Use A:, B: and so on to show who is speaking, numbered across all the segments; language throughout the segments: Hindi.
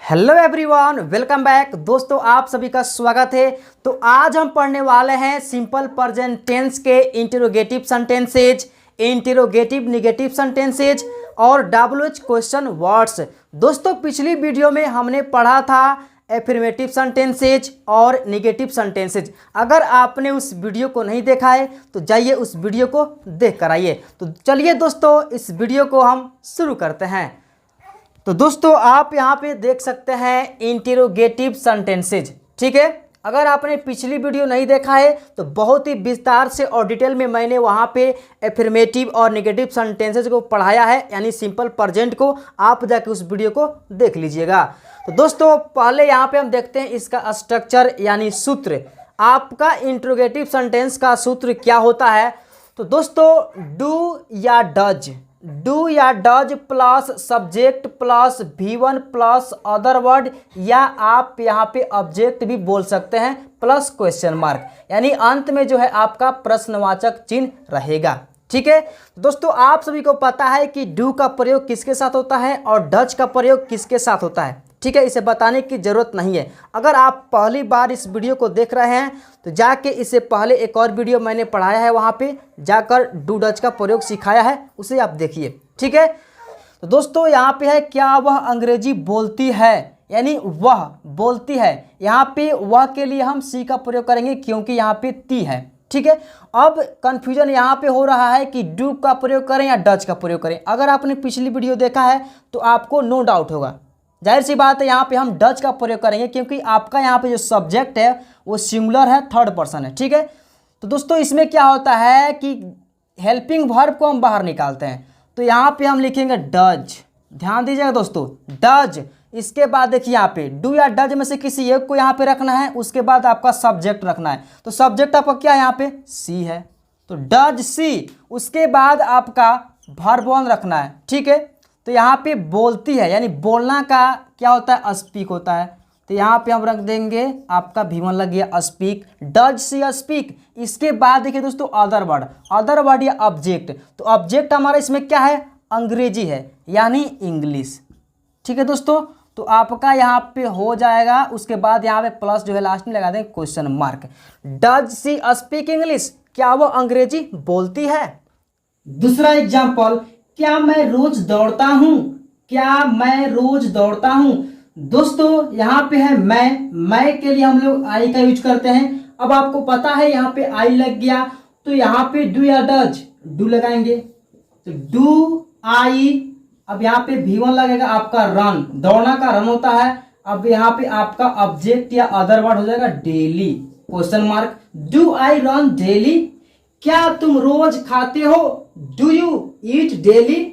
A: Hello everyone, welcome back. दोस्तों आप सभी का स्वागत है। तो आज हम पढ़ने वाले हैं सिंपल प्रेजेंट टेंस के interrogative sentences, interrogative negative sentences और WH क्वेश्चन वर्ड्स। दोस्तों पिछली वीडियो में हमने पढ़ा था एफर्मेटिव सेंटेंसेज और नेगेटिव सेंटेंसेज। अगर आपने उस वीडियो को नहीं देखा है तो जाइए उस वीडियो को देख कर आइए। तो चलिए दोस्तों इस वीडियो को हम शुरू करते हैं। तो दोस्तों आप यहाँ पे देख सकते हैं इंटरोगेटिव सेंटेंसेज, ठीक है। अगर आपने पिछली वीडियो नहीं देखा है तो बहुत ही विस्तार से और डिटेल में मैंने वहाँ पे एफर्मेटिव और नेगेटिव सेंटेंसेज को पढ़ाया है, यानी सिंपल प्रेजेंट को। आप जाके उस वीडियो को देख लीजिएगा। तो दोस्तों पहले यहाँ पे हम देखते हैं इसका स्ट्रक्चर यानी सूत्र। आपका इंटरोगेटिव सेंटेंस का सूत्र क्या होता है? तो दोस्तों डू या does plus subject plus V1 plus other word, या आप यहाँ पे ऑब्जेक्ट भी बोल सकते हैं प्लस क्वेश्चन मार्क, यानी अंत में जो है आपका प्रश्नवाचक चिन्ह रहेगा, ठीक है। दोस्तों आप सभी को पता है कि डू का प्रयोग किसके साथ होता है और डज का प्रयोग किसके साथ होता है, ठीक है। इसे बताने की ज़रूरत नहीं है। अगर आप पहली बार इस वीडियो को देख रहे हैं तो जाके इससे पहले एक और वीडियो मैंने पढ़ाया है, वहाँ पे जाकर डू डज का प्रयोग सिखाया है, उसे आप देखिए, ठीक है। तो दोस्तों यहाँ पे है क्या वह अंग्रेजी बोलती है, यानी वह बोलती है। यहाँ पे वह के लिए हम सी का प्रयोग करेंगे क्योंकि यहाँ पे ती है, ठीक है। अब कन्फ्यूजन यहाँ पे हो रहा है कि डू का प्रयोग करें या डज का प्रयोग करें। अगर आपने पिछली वीडियो देखा है तो आपको नो डाउट होगा, जाहिर सी बात है यहाँ पे हम डज का प्रयोग करेंगे क्योंकि आपका यहाँ पे जो सब्जेक्ट है वो सिंगुलर है, थर्ड पर्सन है, ठीक है। तो दोस्तों इसमें क्या होता है कि हेल्पिंग वर्ब को हम बाहर निकालते हैं। तो यहाँ पे हम लिखेंगे डज, ध्यान दीजिएगा दोस्तों, डज। इसके बाद देखिए यहाँ पे डू या डज में से किसी एक को यहाँ पे रखना है, उसके बाद आपका सब्जेक्ट रखना है। तो सब्जेक्ट आपका क्या है यहाँ पे? सी है, तो डज सी। उसके बाद आपका वर्ब वन रखना है, ठीक है। तो यहाँ पे बोलती है, यानी बोलना का क्या होता है? स्पीक होता है। तो यहाँ पे हम रख देंगे आपका V1 लग गया स्पीक, डज सी स्पीक। इसके बाद देखिए दोस्तों अदर वर्ड या ऑब्जेक्ट। तो ऑब्जेक्ट हमारा इसमें क्या है? अंग्रेजी है, यानी इंग्लिश, ठीक है दोस्तों। तो आपका यहाँ पे हो जाएगा। उसके बाद यहाँ पे प्लस जो है लास्ट में लगा देंगे question mark. Does she speak English, क्या वो अंग्रेजी बोलती है? दूसरा एग्जाम्पल, क्या मैं रोज दौड़ता हूं? क्या मैं रोज दौड़ता हूं? दोस्तों यहाँ पे है मैं के लिए हम लोग आई का यूज करते हैं। अब आपको पता है यहाँ पे आई लग गया, तो यहाँ पे डू या डज, डू लगाएंगे, तो डू आई। अब यहाँ पे V1 लगेगा आपका रन, दौड़ना का रन होता है। अब यहाँ पे आपका ऑब्जेक्ट या अदर वर्ड हो जाएगा daily, question mark. Do I run daily? क्या तुम रोज खाते हो? Do you eat daily?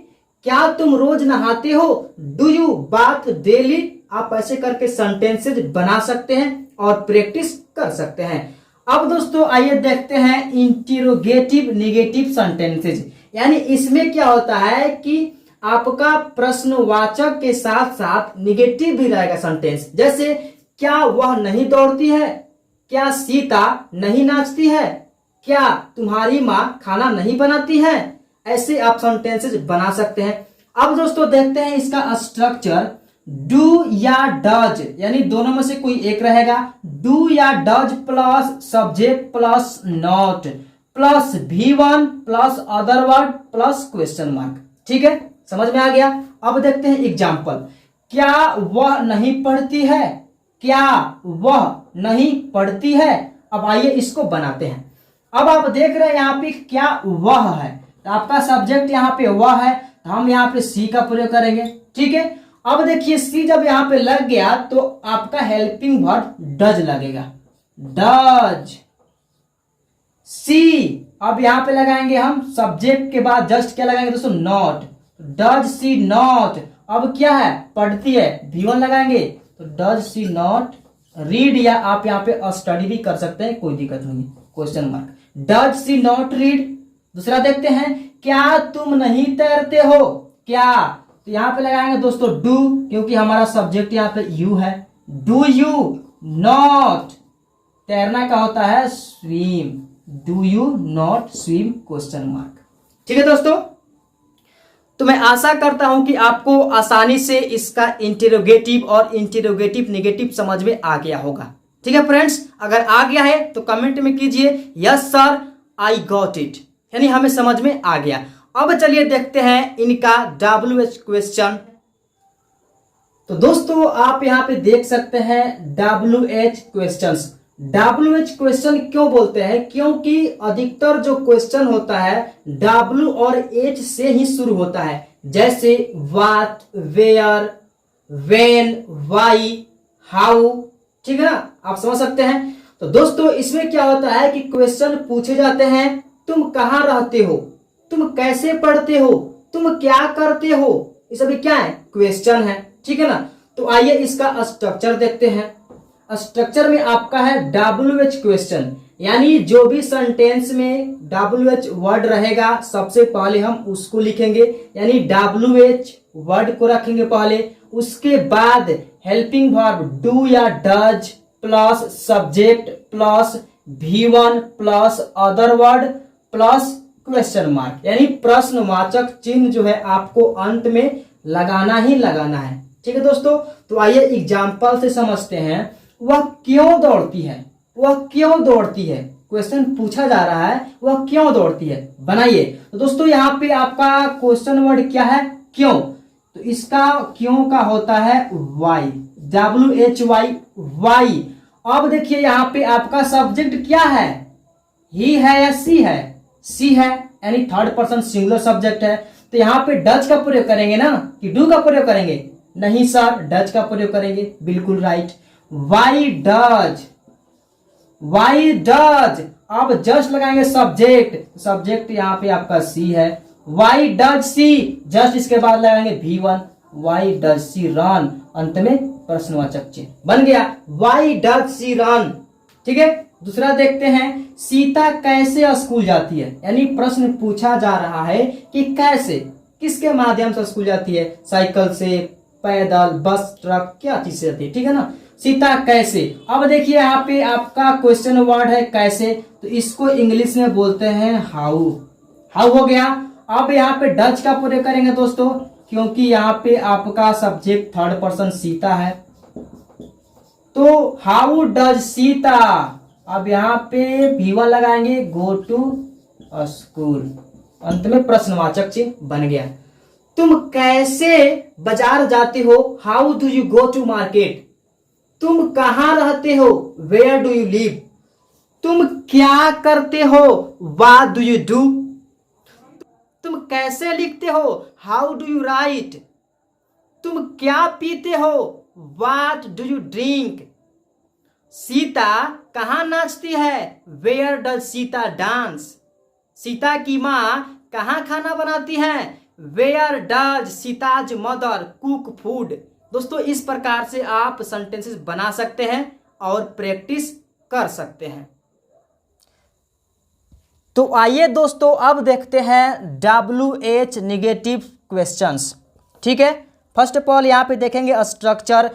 A: क्या तुम रोज नहाते हो? Do you bath daily? आप ऐसे करके सेंटेंसेज बना सकते हैं और प्रैक्टिस कर सकते हैं। अब दोस्तों आइए देखते हैं इंटरोगेटिव नेगेटिव सेंटेंसेज, यानी इसमें क्या होता है कि आपका प्रश्नवाचक के साथ साथ नेगेटिव भी रहेगा सेंटेंस। जैसे क्या वह नहीं दौड़ती है? क्या सीता नहीं नाचती है? क्या तुम्हारी माँ खाना नहीं बनाती है? ऐसे आप सेंटेंसेस बना सकते हैं। अब दोस्तों देखते हैं इसका स्ट्रक्चर। डू या डज, यानी दोनों में से कोई एक रहेगा। डू या does plus subject plus not plus V1 plus other word plus question mark, ठीक है, समझ में आ गया। अब देखते हैं एग्जाम्पल। क्या वह नहीं पढ़ती है? क्या वह नहीं पढ़ती है? अब आइए इसको बनाते हैं। अब आप देख रहे हैं यहाँ पे क्या वह है, तो आपका सब्जेक्ट यहाँ पे वह है, तो हम यहाँ पे सी का प्रयोग करेंगे, ठीक है। अब देखिए सी जब यहाँ पे लग गया तो आपका हेल्पिंग वर्ब डज लगेगा, डज सी। अब यहाँ पे लगाएंगे हम सब्जेक्ट के बाद जस्ट क्या लगाएंगे दोस्तों? Not, does she not. अब क्या है? पढ़ती है, V1 लगाएंगे, तो डज सी नॉट रीड, या आप यहाँ पे स्टडी भी कर सकते हैं, कोई दिक्कत नहीं, question mark. Does she not read. दूसरा देखते हैं, क्या तुम नहीं तैरते हो? क्या, तो यहाँ पे लगाएंगे दोस्तों डू, क्योंकि हमारा सब्जेक्ट यहाँ पे यू है। डू यू नॉट, तैरना का होता है swim, do you not swim, question mark, ठीक है दोस्तों। तो मैं आशा करता हूं कि आपको आसानी से इसका इंटेरोगेटिव और इंटेरोगेटिव नेगेटिव समझ में आ गया होगा। ठीक है फ्रेंड्स, अगर आ गया है तो कमेंट में कीजिए yes sir I got it, यानी हमें समझ में आ गया। अब चलिए देखते हैं इनका WH क्वेश्चन। तो दोस्तों आप यहां पे देख सकते हैं WH क्वेश्चंस। WH क्वेश्चन क्यों बोलते हैं? क्योंकि अधिकतर जो क्वेश्चन होता है W और H से ही शुरू होता है, जैसे what, where, when, why, how. ठीक है ना, आप समझ सकते हैं। तो दोस्तों इसमें क्या होता है कि क्वेश्चन पूछे जाते हैं, तुम कहाँ रहते हो, तुम कैसे पढ़ते हो, तुम क्या करते हो, ये सभी क्या है? क्वेश्चन है। ठीक है ना। तो आइए इसका स्ट्रक्चर देखते हैं। स्ट्रक्चर में आपका है WH क्वेश्चन, यानी जो भी सेंटेंस में WH वर्ड रहेगा सबसे पहले हम उसको लिखेंगे, यानी WH वर्ड को रखेंगे पहले। उसके बाद हेल्पिंग वर्ब डू या does plus subject plus V1 plus other word plus question mark, यानी प्रश्नवाचक चिन्ह जो है आपको अंत में लगाना ही लगाना है। ठीक है दोस्तों, तो आइए एग्जाम्पल से समझते हैं। वह क्यों दौड़ती है, वह क्यों दौड़ती है, क्वेश्चन पूछा जा रहा है, वह क्यों दौड़ती है, बनाइए। तो दोस्तों यहाँ पे आपका क्वेश्चन वर्ड क्या है? क्यों। तो इसका क्यों का होता है वाई, WHY, वाई। अब देखिए यहाँ पे आपका सब्जेक्ट क्या है, ही है या सी है? सी है, यानी थर्ड पर्सन सिंगुलर सब्जेक्ट है। तो यहाँ पे डज का प्रयोग करेंगे ना कि डू का प्रयोग करेंगे? नहीं सर, डज का प्रयोग करेंगे, बिल्कुल right. Why does, why does. अब जस्ट लगाएंगे सब्जेक्ट, सब्जेक्ट यहाँ पे आपका सी है। वाई डज सी, जस्ट इसके बाद लगाएंगे V1, why does she run, अंत में प्रश्नवाचक चिन्ह बन गया, वाई डज सी रन। ठीक है, दूसरा देखते हैं, सीता कैसे स्कूल जाती है, यानी प्रश्न पूछा जा रहा है कि कैसे, किसके माध्यम से स्कूल जाती है? साइकिल से, पैदल, बस, ट्रक, क्या चीज से जाती है? ठीक है ना, सीता कैसे। अब देखिए यहाँ पे आपका क्वेश्चन वर्ड है कैसे, तो इसको इंग्लिश में बोलते हैं हाउ। हाउ हो गया। अब यहाँ पे डज का प्रयोग करेंगे दोस्तों, क्योंकि यहाँ पे आपका सब्जेक्ट थर्ड पर्सन सीता है, तो हाउ डज सीता। अब यहाँ पे V1 लगाएंगे, गो टू स्कूल, अंत में प्रश्नवाचक चिन्ह बन गया। तुम कैसे बाजार जाते हो, how do you go to market. तुम कहाँ रहते हो, वेयर डू यू लिव। तुम क्या करते हो, व्हाट डू यू डू। तुम कैसे लिखते हो, हाउ डू यू राइट। तुम क्या पीते हो, what do you drink. Sita कहाँ नाचती है, where does Sita dance. Sita की माँ कहाँ खाना बनाती है, where does Sita's mother cook food. दोस्तों इस प्रकार से आप सेंटेंसेस बना सकते हैं और प्रैक्टिस कर सकते हैं। तो आइए दोस्तों अब देखते हैं WH नेगेटिव क्वेश्चंस। ठीक है, फर्स्ट ऑफ ऑल यहाँ पे देखेंगे structure,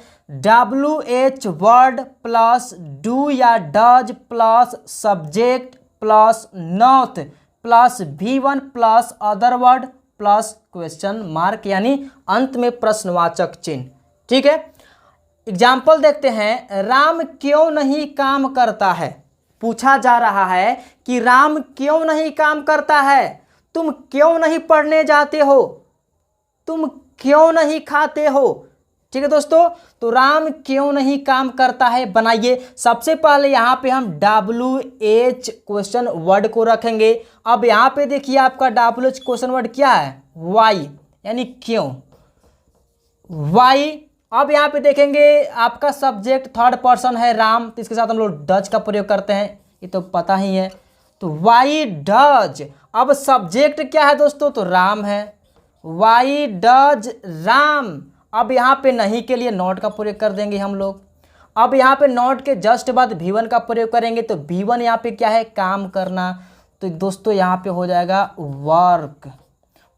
A: WH word plus do या does plus subject plus not plus V1 plus other word plus question mark, यानी अंत में प्रश्नवाचक चिन्ह। ठीक है, एग्जाम्पल देखते हैं। राम क्यों नहीं काम करता है, पूछा जा रहा है कि राम क्यों नहीं काम करता है। तुम क्यों नहीं पढ़ने जाते हो, तुम क्यों नहीं खाते हो। ठीक है दोस्तों, तो राम क्यों नहीं काम करता है बनाइए। सबसे पहले यहाँ पे हम WH क्वेश्चन वर्ड को रखेंगे। अब यहाँ पे देखिए आपका WH क्वेश्चन वर्ड क्या है, वाई, यानी क्यों, वाई। अब यहाँ पे देखेंगे आपका सब्जेक्ट थर्ड पर्सन है राम, तो इसके साथ हम लोग डज का प्रयोग करते हैं, ये तो पता ही है, तो वाई डज। अब सब्जेक्ट क्या है दोस्तों, तो राम है, वाई डज राम। अब यहाँ पे नहीं के लिए नॉट का प्रयोग कर देंगे हम लोग। अब यहाँ पे नॉट के जस्ट बाद V1 का प्रयोग करेंगे, तो V1 यहाँ पे क्या है, काम करना, तो दोस्तों यहाँ पे हो जाएगा work.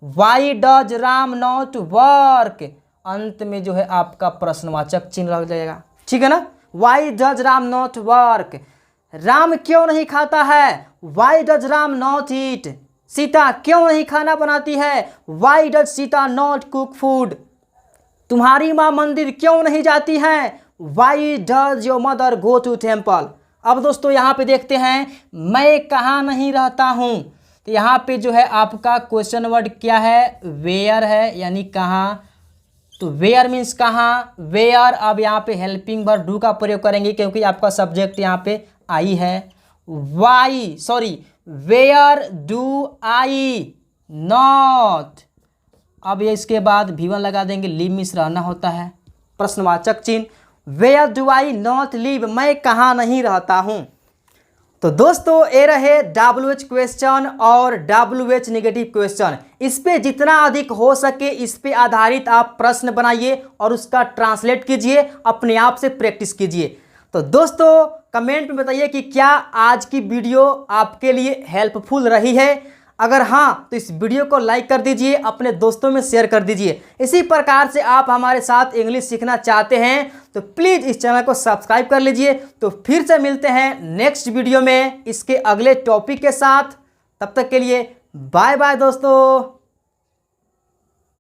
A: Y does Ram not work, अंत में जो है आपका प्रश्नवाचक चिन्ह लग जाएगा। ठीक है ना, why does Ram not work. Ram क्यों नहीं खाता है, why does Ram not eat. Sita क्यों नहीं खाना बनाती है? Why does Sita not cook food? तुम्हारी माँ मंदिर क्यों नहीं जाती है? Why does your mother go to temple? अब दोस्तों यहाँ पे देखते हैं मैं कहाँ नहीं रहता हूँ, तो यहाँ पे जो है आपका क्वेश्चन वर्ड क्या है? वेयर है, यानी कहाँ। तो वेयर मीन्स कहाँ, वेयर। अब यहाँ पे हेल्पिंग वर्ब डू का प्रयोग करेंगे क्योंकि आपका सब्जेक्ट यहाँ पे आई है। Why sorry where do I not. अब ये इसके बाद V1 लगा देंगे, लिव मीन्स रहना होता है, प्रश्नवाचक चिन्ह। Where do I not live, मैं कहाँ नहीं रहता हूँ। तो दोस्तों ये रहे WH क्वेश्चन और WH नेगेटिव क्वेश्चन। इस पे जितना अधिक हो सके इस पे आधारित आप प्रश्न बनाइए और उसका ट्रांसलेट कीजिए, अपने आप से प्रैक्टिस कीजिए। तो दोस्तों कमेंट में बताइए कि क्या आज की वीडियो आपके लिए हेल्पफुल रही है। अगर हाँ तो इस वीडियो को लाइक कर दीजिए, अपने दोस्तों में शेयर कर दीजिए। इसी प्रकार से आप हमारे साथ इंग्लिश सीखना चाहते हैं तो प्लीज़ इस चैनल को सब्सक्राइब कर लीजिए। तो फिर से मिलते हैं नेक्स्ट वीडियो में इसके अगले टॉपिक के साथ। तब तक के लिए बाय बाय दोस्तों।